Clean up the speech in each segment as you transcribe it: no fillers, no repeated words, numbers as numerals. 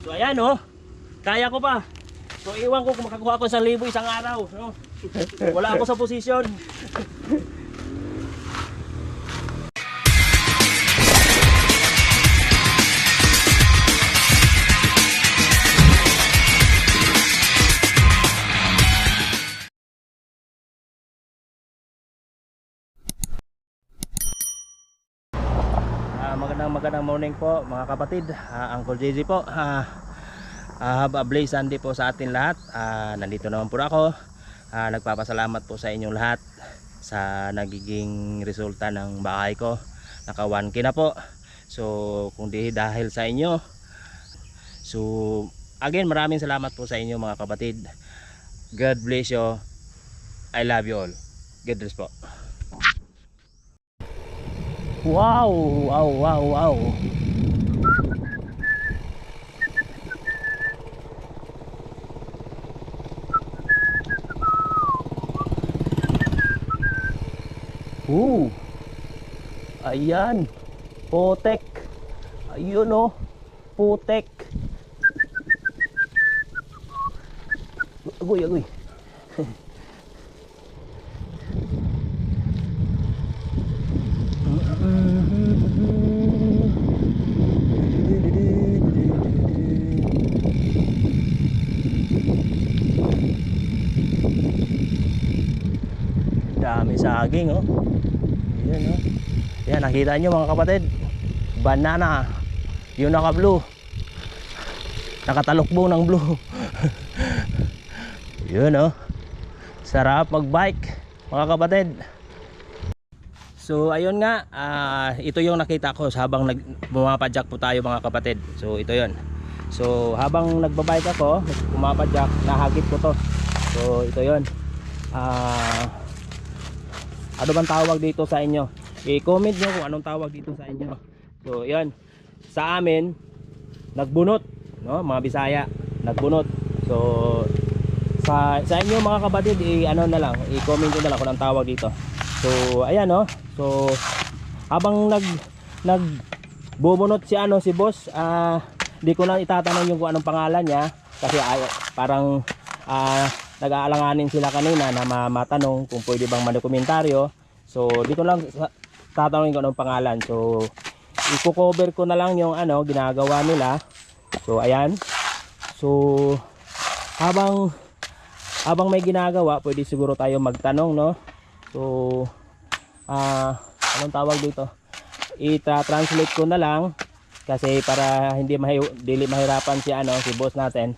So ayan oh. Kaya ko pa. So iwan ko kung makakuha ko 1,000 isang araw, no? Wala ako sa posisyon. Magandang morning po mga kapatid. Uncle JJ po. Have a blessed Sunday po sa atin lahat. Nandito naman po ako. Nagpapasalamat po sa inyong lahat sa nagiging resulta ng bahay ko. Naka 1K na po. So kung di dahil sa inyo. So again, maraming salamat po sa inyo mga kapatid. God bless you. I love you all. God bless po. Wow, wow, wow, wow. Ayan. Putek. Ayun oh. Putek. Agoy, agoy. Dami saging oh. Ayan oh. Ayan, nakita nyo mga kapatid. Banana. Yung naka blue. Nakatalukbong ng blue. Yun oh. Sarap mag bike mga kapatid. So ayun nga, ito yung nakita ko habang bumapadyak po tayo mga kapatid. So ito yun. So habang nagbabike ako, bumapadyak, nahagip ko to. So ito yun. Ano bang tawag dito sa inyo? I-comment nyo kung anong tawag dito sa inyo. So yun. Sa amin, nagbunot, no? Mga Bisaya, nagbunot. So sa inyo mga kapatid, ano na lang, i-comment nyo na lang kung anong tawag dito. So ayan no. So habang nagbubunot si boss, di ko na itatanong yung kung anong pangalan niya kasi parang nag-aalanganin sila kanina na matanong kung pwede bang madokumentaryo. So dito lang tatanungin ko anong pangalan. So i-cover ko na lang yung ginagawa nila. So ayan. So habang may ginagawa, pwede siguro tayo magtanong, no? So anong tawag dito? I-translate ko na lang kasi para hindi mahirapan si boss natin.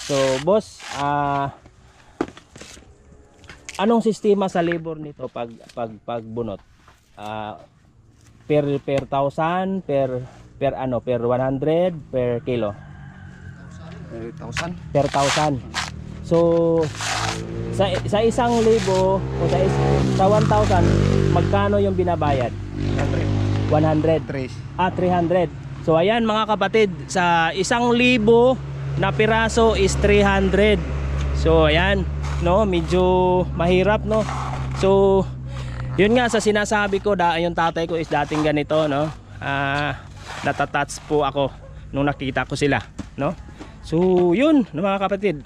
So boss, anong sistema sa labor nito pagbunot? Per 1,000, per 100, per kilo? Per 1,000. Per 1,000. So sa 1,000 o sa 1,000, magkano yung binabayad? 100. 300. So ayan mga kapatid, sa 1,000 na piraso is 300. So ayan, no, medyo mahirap, no. So yun nga sa sinasabi ko, yung tatay ko is dating ganito, no. Natatouch po ako nung nakita ko sila, no. So yun mga kapatid,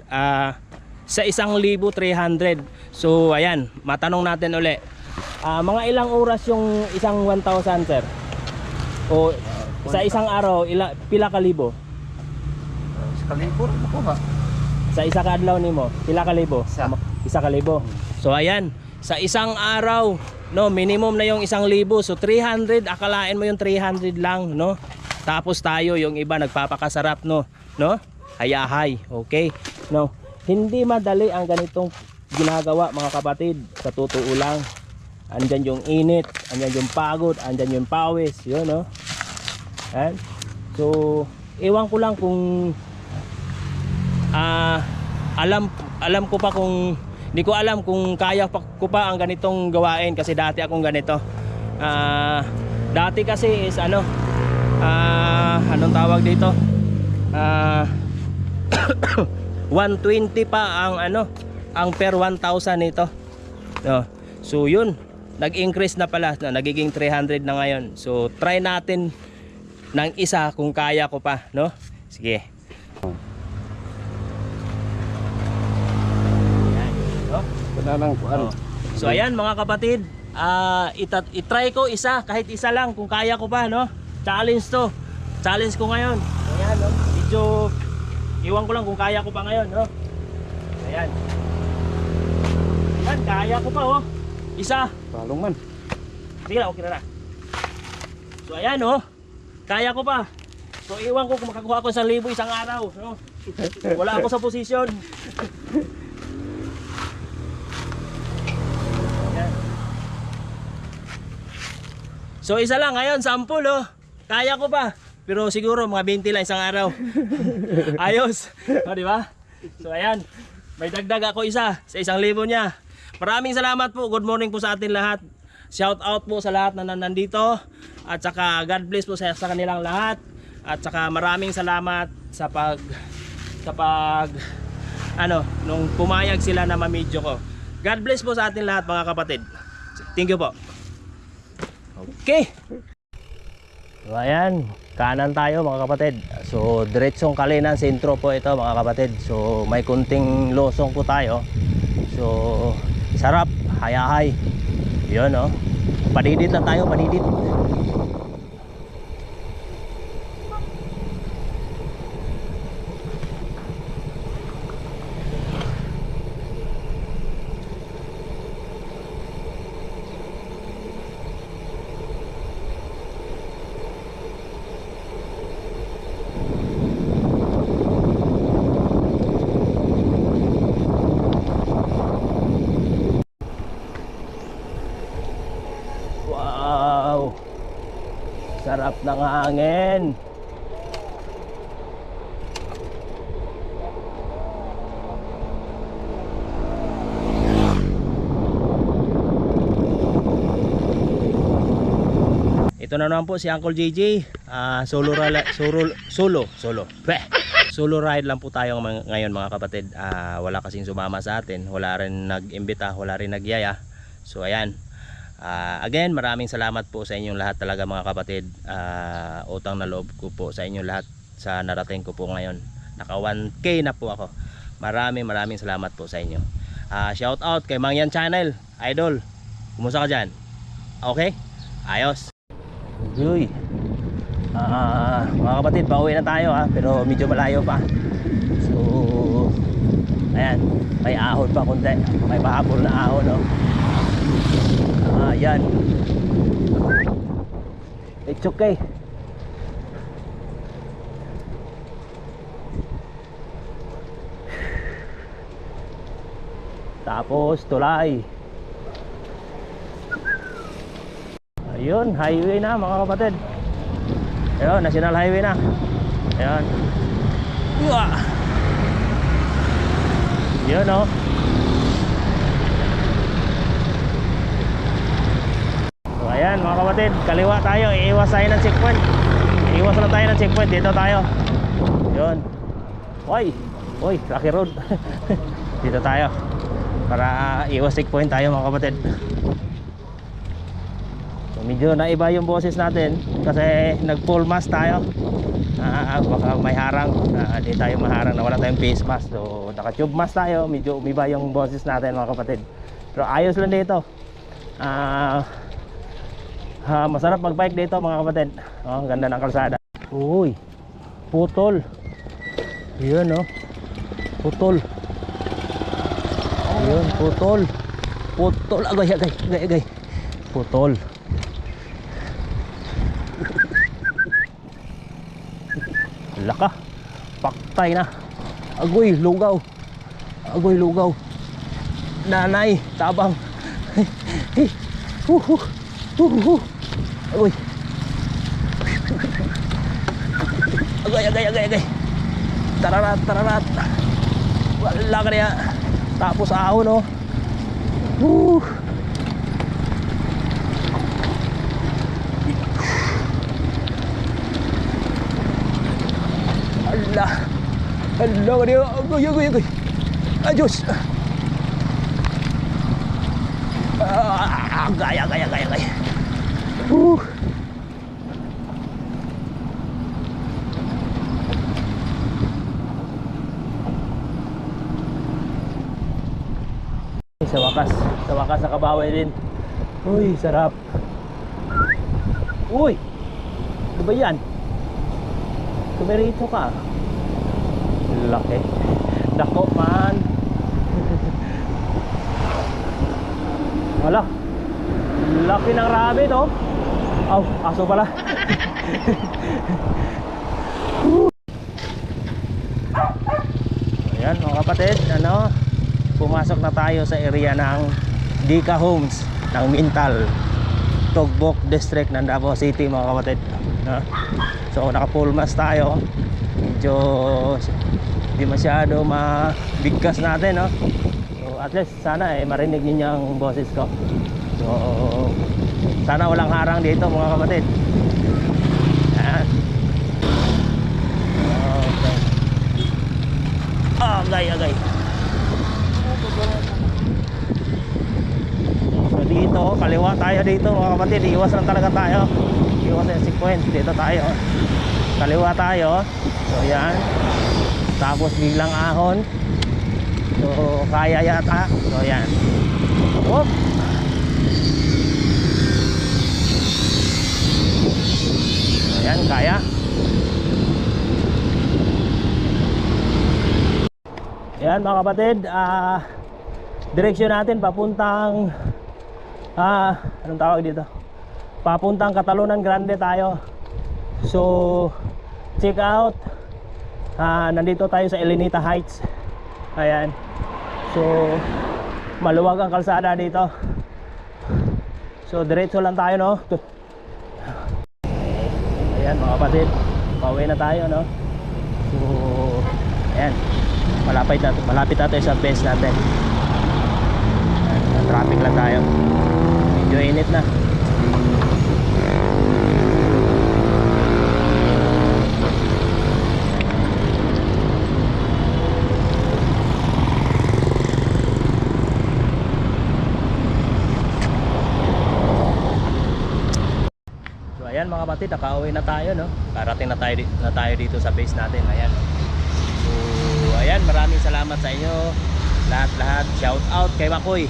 sa 1,300. So ayan, matanong natin uli, mga ilang oras yung isang 1,000 sir? O sa isang araw, pila ka libo? Sa kalibo, ako ba? Sa isa ka adlaw nimo, pila ka libo? Isa ka libo. So ayan, sa isang araw, no, minimum na yung 1,000. So 300, akalain mo yung 300 lang, no? Tapos tayo yung iba nagpapakasarap, no? Hayahay, okay? No. Hindi madali ang ganitong ginagawa mga kapatid, sa totoo lang. Andyan yung init, andyan yung pagod, andyan yung pawis, yun, no? Ayan. So ewan ko lang kung alam ko pa kung hindi ko alam kung kaya ko pa ang ganitong gawain kasi dati akong ganito. Dati kasi is anong tawag dito? 120 pa ang per 1,000 nito. No. So yun, nag-increase na pala, no, nagiging 300 na ngayon. So try natin ng isa kung kaya ko pa, no? Sige. Wala nang kuan. Oh. So ayan mga kapatid, itry ko isa, kahit isa lang kung kaya ko pa, no? Challenge to. Challenge ko ngayon. Ayan, no? Medyo iwan ko lang kung kaya ko pa ngayon, no? Ayan. Ayan, kaya ko pa, oh. Isa. Talong man. Sige na, okay na. So ayan, oh. Kaya ko pa. So iwan ko kung makakuha ko 1,000 isang araw, no? Wala ako sa posisyon. Ayan. So isa lang ngayon, sample, oh. Kaya ko pa. Pero siguro mga 20 lang isang araw. Ayos. O, di ba? So ayan. May dagdag ako isa sa 1,000 niya. Maraming salamat po. Good morning po sa atin lahat. Shout out po sa lahat na nandito. At saka God bless po sa kanilang lahat. At saka maraming salamat sa nung pumayag sila na mamidyo ko. God bless po sa atin lahat mga kapatid. Thank you po. Okay. So ayan, kanan tayo mga kapatid. So diretsong Kalinan sentro po ito mga kapatid. So may kunting losong po tayo. So sarap, hayahay. Yun, oh. Padidit lang tayo, padidit. Wow! Sarap ng hangin. Ito na naman po si Uncle JJ. Solo ride lang po tayo ngayon mga kapatid. Wala kasing sumama sa atin. Wala rin nag-imbita, wala rin nagyaya. So ayan. Again, maraming salamat po sa inyong lahat talaga mga kapatid. Utang na loob ko po sa inyong lahat sa narating ko po ngayon. Naka 1K na po ako. Maraming salamat po sa inyo. Shout out kay Mangyan Channel, Idol. Kumusta ka dyan? Okay? Ayos. Uy. Mga kapatid, pauwi na tayo pero medyo malayo pa. So ayan, may ahon pa kunti. May pahabol na ahon, no? Ayan. It's okay. Tapos tulay. Ayun, highway na mga kapatid. Ayun, national highway na. Ayun. Yun, oh. So ayan mga kapatid, kaliwa tayo. Iiwas tayo ng checkpoint. Iiwas na tayo ng checkpoint. Dito tayo. Yun. Uy, Rocky Road. Dito tayo para iwas checkpoint tayo mga kapatid. So medyo naiba yung boses natin kasi nag full mask tayo. Baka may harang, di tayo maharang na wala tayong face mask. So naka tube mask tayo. Medyo umiba yung boses natin mga kapatid. Pero ayos lang dito. Masarap mag-bike dito mga kapatid. Ganda ng kalsada. Uy, putol. Yun, oh. Putol. Yun, putol. Putol. Agay. Putol. Laka. Paktay na. Agoy, lugaw. Nanay, tabang. Agoy. Agay. Tararat. Wala ka niya. Tapos ahon, oh. Hala ka niya. Agoy. Adios. Agay. sa wakas nakabawi din. Uy, sarap. Uy, ano ba yan? Tumerito ka. Laki. Dako man. Wala. Laki ng rabbit oh. Aw, aso pala. Ayan mga kapatid, pumasok na tayo sa area ng Dika Homes ng Mintal, Tugbok District ng Davao City mga kapatid. So naka full mask tayo. Medyo di masyado mabigkas natin, no? So at least sana marinig niyo yung boses ko. So sana walang harang dito mga kapatid. Ayan. Okay. Agay. So dito, kaliwa tayo dito mga kapatid. Iwas lang talaga tayo. Iwas yung sequence. Dito tayo. Kaliwa tayo. So yan. Tapos biglang ahon. So kaya yata. So yan. Whoop. So yan, kaya. Yan mga kapatid, direksyon natin papuntang anong tawag dito? Papuntang Catalunan Grande tayo. So check out. Nandito tayo sa Elenita Heights. Ayan. So maluwag ang kalsada dito. So diretso lang tayo, no? Ayan mga kapatid, pauwi na tayo, no? So ayan, malapit na tayo sa base natin. Ayan, traffic lang tayo. Medyo init na. Ayan mga kapatid, nakauwi na tayo, no? Karating na tayo dito sa base natin. Ayan. So ayan, maraming salamat sa inyo lahat. Shout out kay Makoy.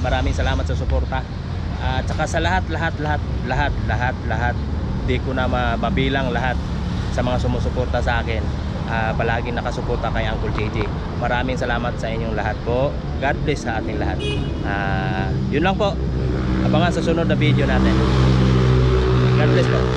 Maraming salamat sa suporta. At saka sa lahat. Di ko na mabilang lahat sa mga sumusuporta sa akin. Palaging nakasuporta kay Uncle JJ. Maraming salamat sa inyong lahat po. God bless sa ating lahat. Yun lang po. Abangan sa sunod na video natin. God bless po.